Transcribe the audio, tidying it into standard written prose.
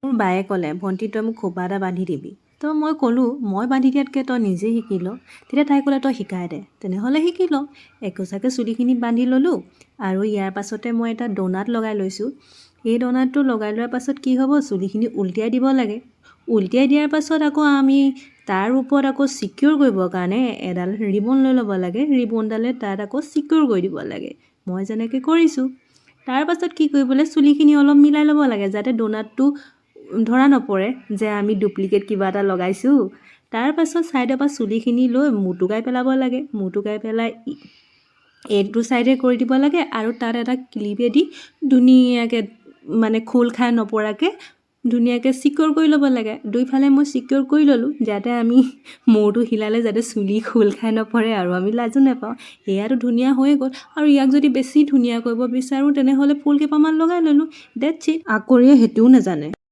মোৰ বায়ে ক'লে ভণ্টি তই মোক খোপা এটা বান্ধি দিবি। তো মই ক'লোঁ মই বান্ধি দিয়াতকৈ তই নিজে শিকি ল। তেতিয়া তাই ক'লে তই শিকাই দে। তেনেহ'লে শিকি ল। একোচাকে চুলিখিনি বান্ধি ল'লোঁ আৰু ইয়াৰ পাছতে মই এটা ডোনাট লগাই লৈছোঁ। এই ডোনাটটো লগাই লোৱাৰ পাছত কি হ'ব, চুলিখিনি উলটিয়াই দিব লাগে। উলটিয়াই দিয়াৰ পাছত আকৌ আমি তাৰ ওপৰত আকৌ চিকিউৰ কৰিবৰ কাৰণে এডাল ৰিবন লৈ ল'ব লাগে। ৰিবনডালে তাত আকৌ চিকিউৰ কৰি দিব লাগে। মই যেনেকৈ কৰিছোঁ। তাৰ পাছত কি কৰিবলৈ, চুলিখিনি অলপ মিলাই ল'ব লাগে যাতে ডোনাটটো ধৰা নপৰে যে আমি ডুপ্লিকেট কিবা এটা লগাইছোঁ। তাৰ পাছত ছাইডৰ পৰা চুলিখিনি লৈ মুটুকাই পেলাব লাগে। মুটুকাই পেলাই এইটো ছাইডে কৰি দিব লাগে আৰু তাত এটা ক্লিপেদি ধুনীয়াকৈ মানে খোল খাই নপৰাকৈ ধুনীয়াকৈ চিকিউৰ কৰি ল'ব লাগে। দুইফালে মই চিকিউৰ কৰি ল'লোঁ যাতে আমি মূৰটো হিলালে যাতে চুলি খোল খাই নপৰে আৰু আমি লাজো নাপাওঁ। এয়াতো ধুনীয়া হৈয়ে গ'ল। আৰু ইয়াক যদি বেছি ধুনীয়া কৰিব বিচাৰোঁ তেনেহ'লে ফুল কেইপামান লগাই ল'লোঁ। That's it. আকৰিয়ে সেইটোও নাজানে।